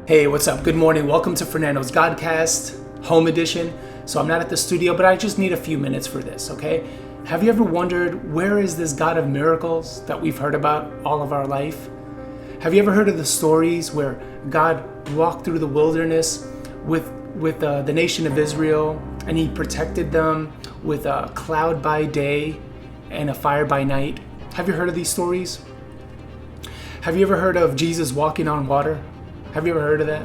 Hey, what's up? Good morning. Welcome to Fernando's Godcast, home edition. So I'm not at the studio, but I just need a few minutes for this, okay? Have you ever wondered, where is this God of miracles that we've heard about all of our life? Have you ever heard of the stories where God walked through the wilderness with the nation of Israel, and he protected them with a cloud by day and a fire by night? Have you heard of these stories? Have you ever heard of Jesus walking on water? Have you ever heard of that?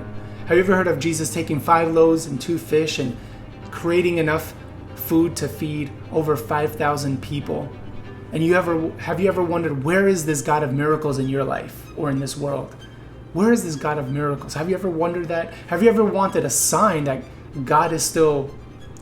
Have you ever heard of Jesus taking 5 loaves and 2 fish and creating enough food to feed over 5,000 people? And have you ever wondered, where is this God of miracles in your life or in this world? Where is this God of miracles? Have you ever wondered that? Have you ever wanted a sign that God is still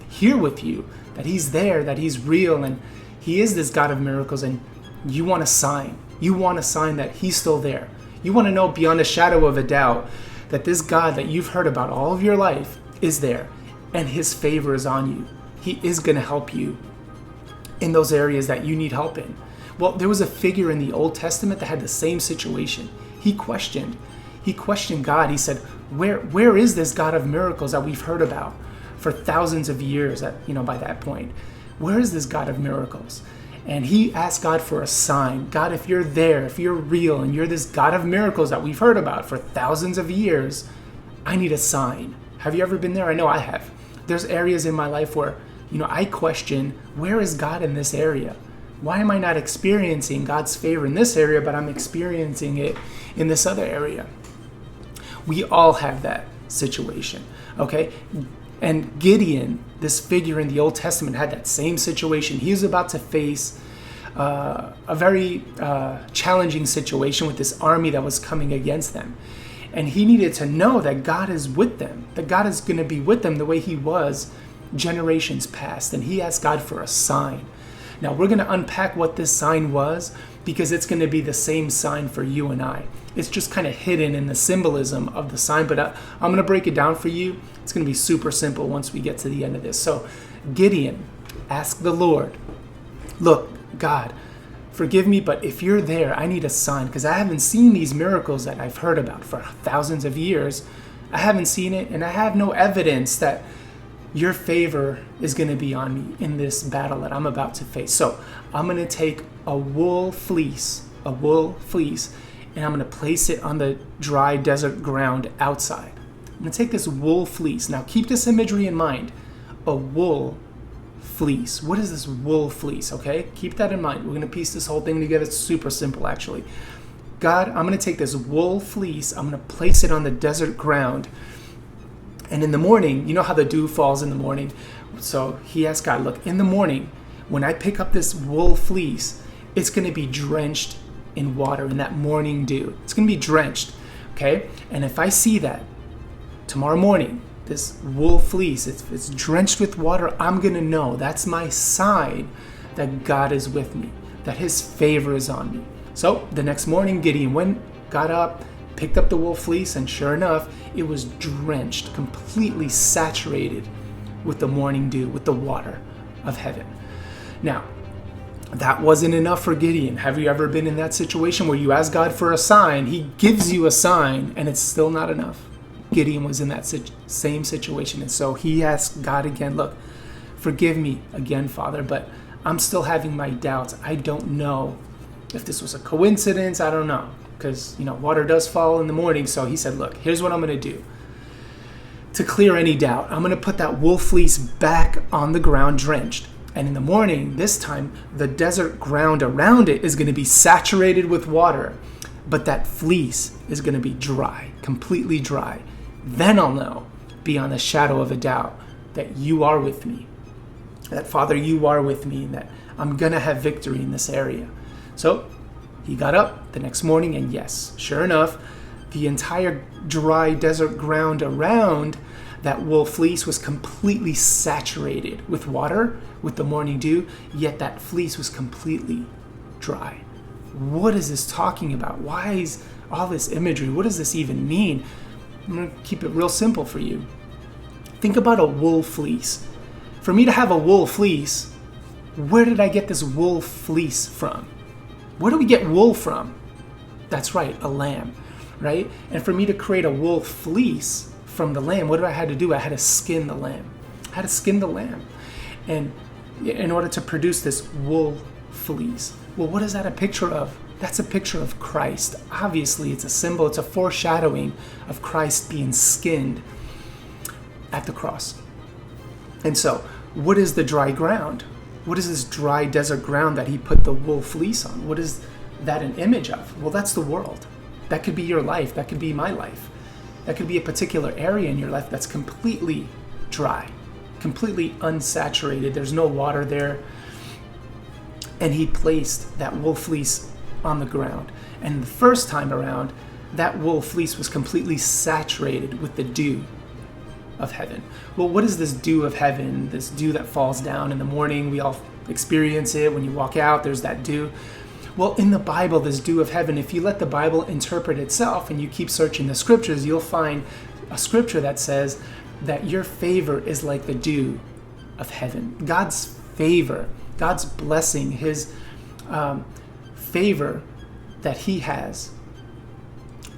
here with you, that he's there, that he's real, and he is this God of miracles, and you want a sign? You want a sign that he's still there. You want to know beyond a shadow of a doubt that this God that you've heard about all of your life is there, and his favor is on you. He is going to help you in those areas that you need help in. Well, there was a figure in the Old Testament that had the same situation. He questioned God. He said, where is this God of miracles that we've heard about for thousands of years by that point? Where is this God of miracles? And he asked God for a sign. God, if you're there, if you're real, and you're this God of miracles that we've heard about for thousands of years, I need a sign. Have you ever been there? I know I have. There's areas in my life where, I question, where is God in this area? Why am I not experiencing God's favor in this area, but I'm experiencing it in this other area? We all have that situation, okay? And Gideon, this figure in the Old Testament, had that same situation. He was about to face a very challenging situation with this army that was coming against them. And he needed to know that God is with them, that God is going to be with them the way he was generations past. And he asked God for a sign. Now, we're going to unpack what this sign was, because it's going to be the same sign for you and I. It's just kind of hidden in the symbolism of the sign, but I'm going to break it down for you. It's going to be super simple once we get to the end of this. So Gideon asked the Lord, look, God, forgive me, but if you're there, I need a sign, because I haven't seen these miracles that I've heard about for thousands of years. I haven't seen it, and I have no evidence that your favor is going to be on me in this battle that I'm about to face. So I'm going to take a wool fleece, and I'm going to place it on the dry desert ground outside. I'm going to take this wool fleece. Now keep this imagery in mind. A wool fleece. What is this wool fleece? Okay, keep that in mind. We're going to piece this whole thing together. It's super simple, actually. God, I'm going to take this wool fleece. I'm going to place it on the desert ground. And in the morning, you know how the dew falls in the morning? So he asked God, look, in the morning, when I pick up this wool fleece, it's going to be drenched in water, in that morning dew. It's going to be drenched, okay? And if I see that tomorrow morning, this wool fleece, it's drenched with water, I'm going to know. That's my sign that God is with me, that his favor is on me. So the next morning, Gideon got up, picked up the wool fleece, and sure enough, it was drenched, completely saturated with the morning dew, with the water of heaven. Now, that wasn't enough for Gideon. Have you ever been in that situation where you ask God for a sign, he gives you a sign, and it's still not enough? Gideon was in that same situation, and so he asked God again, look, forgive me again, Father, but I'm still having my doubts. I don't know if this was a coincidence. I don't know, because water does fall in the morning. So he said, look, here's what I'm going to do to clear any doubt. I'm going to put that wool fleece back on the ground, drenched. And in the morning, this time, the desert ground around it is going to be saturated with water, but that fleece is going to be dry, completely dry. Then I'll know beyond a shadow of a doubt that you are with me, that Father, you are with me, and that I'm going to have victory in this area. So he got up the next morning, and yes, sure enough, the entire dry desert ground around that wool fleece was completely saturated with water, with the morning dew, yet that fleece was completely dry. What is this talking about? Why is all this imagery? What does this even mean? I'm going to keep it real simple for you. Think about a wool fleece. For me to have a wool fleece, where did I get this wool fleece from? Where do we get wool from? That's right, a lamb. right? And for me to create a wool fleece from the lamb, what did I had to do? I had to skin the lamb. I had to skin the lamb. And in order to produce this wool fleece. Well, what is that a picture of? That's a picture of Christ. Obviously, it's a symbol, it's a foreshadowing of Christ being skinned at the cross. And so, what is the dry ground? What is this dry desert ground that he put the wool fleece on? What is that an image of? Well, that's the world. That could be your life. That could be my life. That could be a particular area in your life that's completely dry, completely unsaturated. There's no water there. And he placed that wool fleece on the ground. And the first time around, that wool fleece was completely saturated with the dew of heaven. Well, what is this dew of heaven? This dew that falls down in the morning. We all experience it. When you walk out, there's that dew. Well, in the Bible, this dew of heaven, if you let the Bible interpret itself and you keep searching the scriptures, you'll find a scripture that says that your favor is like the dew of heaven. God's favor, God's blessing, his favor that he has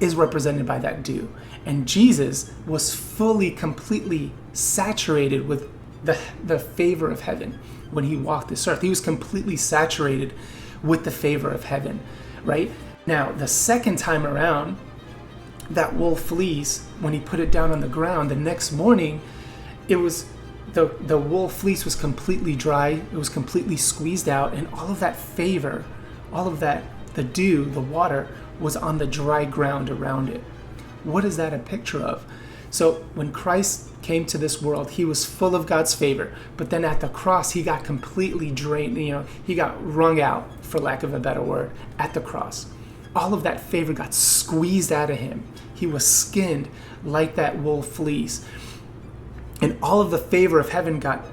is represented by that dew. And Jesus was fully, completely saturated with the favor of heaven when he walked this earth. He was completely saturated with the favor of heaven, right? Now, the second time around, that wool fleece, when he put it down on the ground, the next morning, it was the wool fleece was completely dry. It was completely squeezed out, and all of that favor, all of that, the dew, the water, was on the dry ground around it. What is that a picture of? So when Christ came to this world, he was full of God's favor, but then at the cross, he got completely drained, he got wrung out, for lack of a better word, at the cross. All of that favor got squeezed out of him. He was skinned like that wool fleece. And all of the favor of heaven got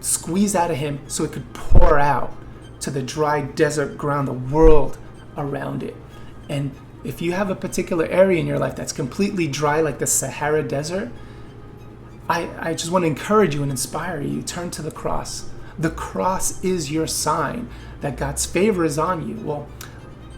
squeezed out of him so it could pour out to the dry desert ground, the world around it. And if you have a particular area in your life that's completely dry, like the Sahara Desert, I just want to encourage you and inspire you. Turn to the cross. The cross is your sign that God's favor is on you. Well,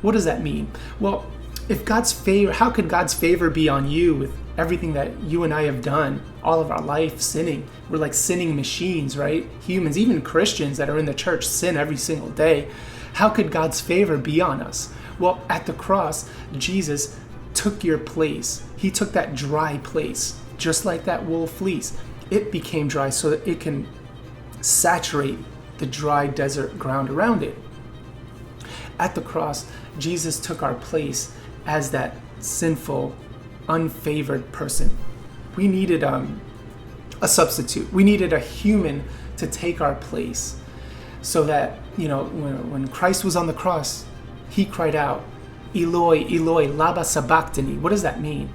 what does that mean? Well, if God's favor, how could God's favor be on you with everything that you and I have done all of our life sinning? We're like sinning machines, right? Humans, even Christians that are in the church, sin every single day. How could God's favor be on us? Well, at the cross, Jesus took your place. He took that dry place, just like that wool fleece. It became dry so that it can saturate the dry desert ground around it. At the cross, Jesus took our place as that sinful, unfavored person. We needed a substitute. We needed a human to take our place so that, when Christ was on the cross, he cried out, Eloi, Eloi, lama sabachthani. What does that mean?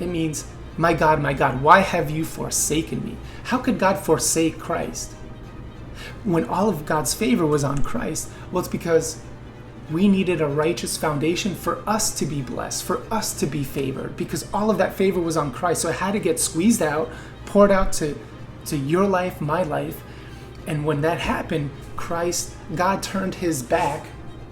It means, my God, why have you forsaken me? How could God forsake Christ? When all of God's favor was on Christ, well, it's because we needed a righteous foundation for us to be blessed, for us to be favored, because all of that favor was on Christ. So it had to get squeezed out, poured out to your life, my life. And when that happened, God turned his back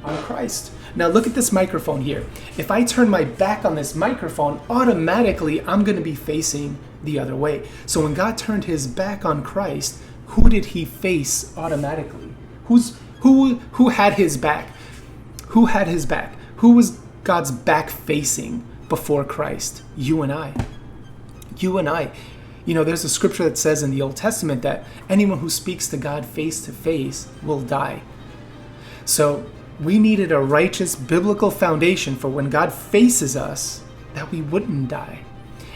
on Christ. Now look at this microphone here. If I turn my back on this microphone, automatically I'm going to be facing the other way. So when God turned his back on Christ, who did he face automatically? Who had his back? Who had his back? Who was God's back facing before Christ? You and I. You and I. There's a scripture that says in the Old Testament that anyone who speaks to God face to face will die. So we needed a righteous biblical foundation for when God faces us, that we wouldn't die.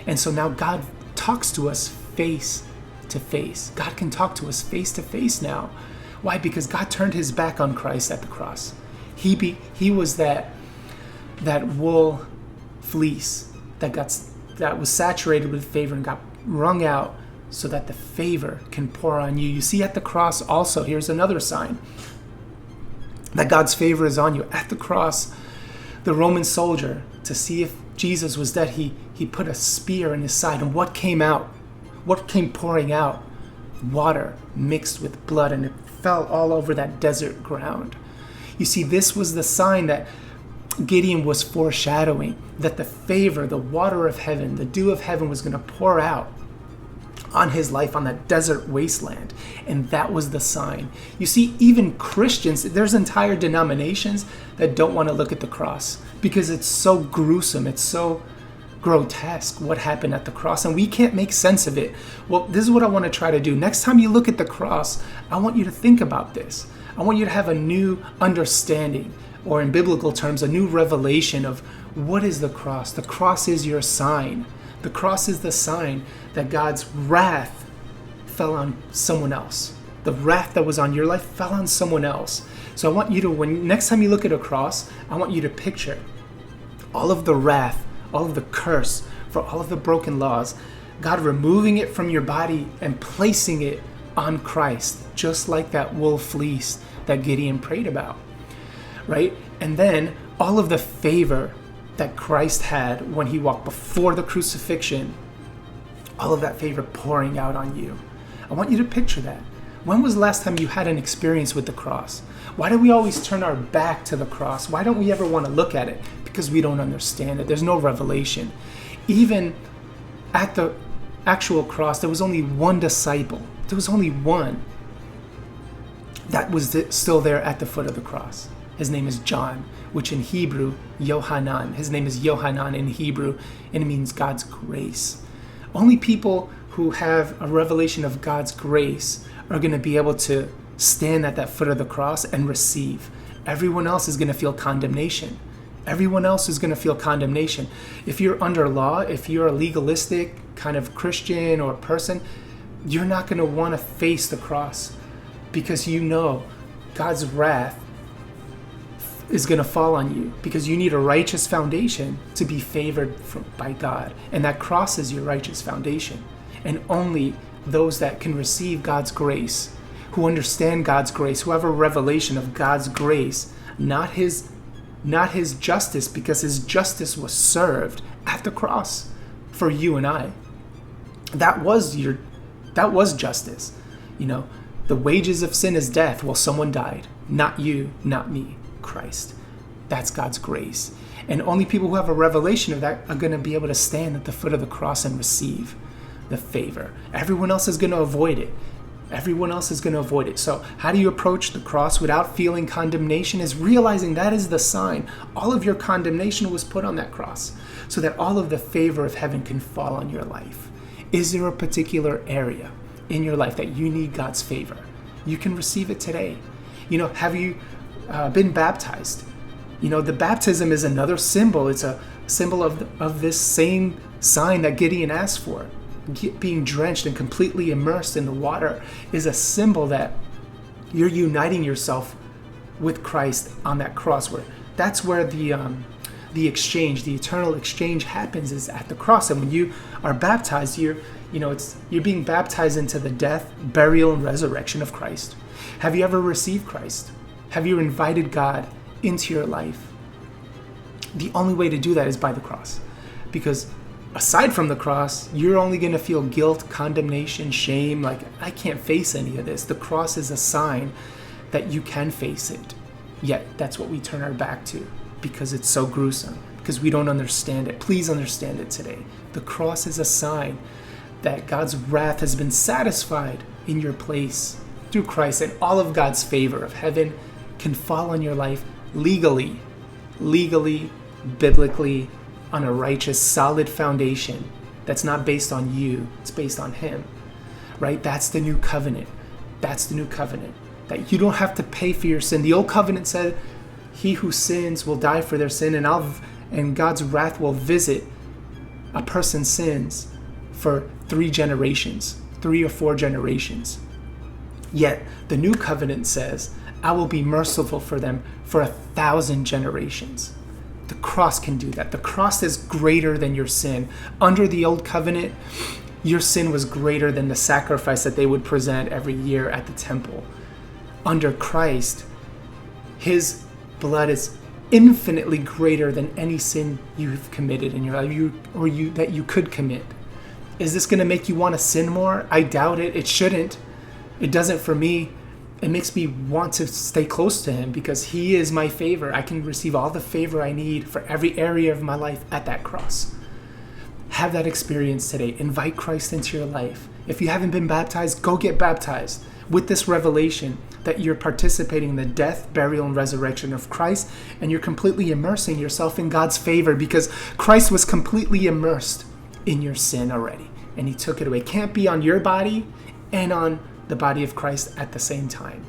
And so now God talks to us face to face. God can talk to us face to face now. Why? Because God turned his back on Christ at the cross. He was that wool fleece that was saturated with favor and got wrung out so that the favor can pour on you. You see at the cross also, here's another sign that God's favor is on you. At the cross, the Roman soldier, to see if Jesus was dead, he put a spear in his side. And what came out? What came pouring out? Water mixed with blood, and it fell all over that desert ground. You see, this was the sign that Gideon was foreshadowing that the favor, the water of heaven, the dew of heaven was going to pour out on his life on that desert wasteland. And that was the sign. You see, even Christians, there's entire denominations that don't want to look at the cross because it's so gruesome. It's so grotesque what happened at the cross, and we can't make sense of it. Well, this is what I want to try to do. Next time you look at the cross, I want you to think about this. I want you to have a new understanding, or in biblical terms, a new revelation of what is the cross. The cross is your sign. The cross is the sign that God's wrath fell on someone else. The wrath that was on your life fell on someone else. So I want you to, when next time you look at a cross, I want you to picture all of the wrath, all of the curse for all of the broken laws, God removing it from your body and placing it on Christ, just like that wool fleece that Gideon prayed about, right? And then all of the favor that Christ had when he walked before the crucifixion, all of that favor pouring out on you. I want you to picture that. When was the last time you had an experience with the cross? Why do we always turn our back to the cross? Why don't we ever want to look at it? Because we don't understand it. There's no revelation. Even at the actual cross, there was only one disciple. There was only one that was still there at the foot of the cross. His name is John, which in Hebrew, Yohanan. His name is Yohanan in Hebrew, and it means God's grace. Only people who have a revelation of God's grace are going to be able to stand at that foot of the cross and receive. Everyone else is going to feel condemnation. Everyone else is going to feel condemnation. If you're under law, if you're a legalistic kind of Christian or person, you're not going to want to face the cross because you know God's wrath is going to fall on you because you need a righteous foundation to be favored by God. And that cross is your righteous foundation. And only those that can receive God's grace, who understand God's grace, who have a revelation of God's grace, not his justice, because his justice was served at the cross for you and I. That was justice. You know, the wages of sin is death. Well, someone died. Not you, not me, Christ. That's God's grace. And only people who have a revelation of that are going to be able to stand at the foot of the cross and receive the favor. Everyone else is going to avoid it. Everyone else is going to avoid it. So how do you approach the cross without feeling condemnation? Is realizing that is the sign. All of your condemnation was put on that cross so that all of the favor of heaven can fall on your life. Is there a particular area in your life that you need God's favor? You can receive it today. You know, have you been baptized? You know, the baptism is another symbol. It's a symbol of this same sign that Gideon asked for. Being drenched and completely immersed in the water is a symbol that you're uniting yourself with Christ on that cross. That's where the exchange, the eternal exchange happens, is at the cross. And when you are baptized, you're being baptized into the death, burial, and resurrection of Christ. Have you ever received Christ? Have you invited God into your life? The only way to do that is by the cross, because aside from the cross, you're only going to feel guilt, condemnation, shame, like, I can't face any of this. The cross is a sign that you can face it. Yet that's what we turn our back to because it's so gruesome, because we don't understand it. Please understand it today. The cross is a sign that God's wrath has been satisfied in your place through Christ, and all of God's favor of heaven can fall on your life legally, biblically, on a righteous, solid foundation that's not based on you, it's based on him, right? That's the new covenant. That's the new covenant, that you don't have to pay for your sin. The old covenant said, he who sins will die for their sin, and God's wrath will visit a person's sins for 3 generations, 3 or 4 generations. Yet the new covenant says, I will be merciful for them for 1,000 generations. The cross can do that. The cross is greater than your sin. Under the old covenant, your sin was greater than the sacrifice that they would present every year at the temple. Under Christ, his blood is infinitely greater than any sin you've committed in your life, that you could commit. Is this going to make you want to sin more? I doubt it. It shouldn't. It doesn't for me. It makes me want to stay close to him because he is my favor. I can receive all the favor I need for every area of my life at that cross. Have that experience today. Invite Christ into your life. If you haven't been baptized, go get baptized with this revelation that you're participating in the death, burial, and resurrection of Christ, and you're completely immersing yourself in God's favor because Christ was completely immersed in your sin already, and he took it away. It can't be on your body and on the body of Christ at the same time.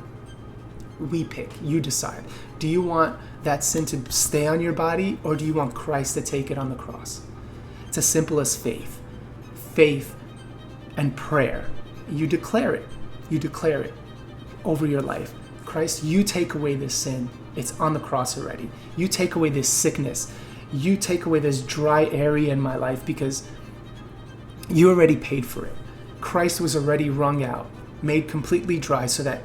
We pick. You decide. Do you want that sin to stay on your body, or do you want Christ to take it on the cross? It's as simple as faith. Faith and prayer. You declare it. You declare it over your life. Christ, you take away this sin. It's on the cross already. You take away this sickness. You take away this dry area in my life because you already paid for it. Christ was already wrung out, made completely dry so that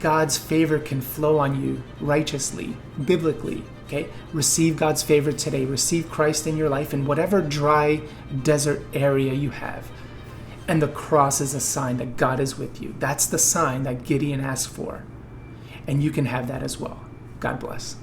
God's favor can flow on you righteously, biblically. Okay? Receive God's favor today. Receive Christ in your life in whatever dry desert area you have. And the cross is a sign that God is with you. That's the sign that Gideon asked for. And you can have that as well. God bless.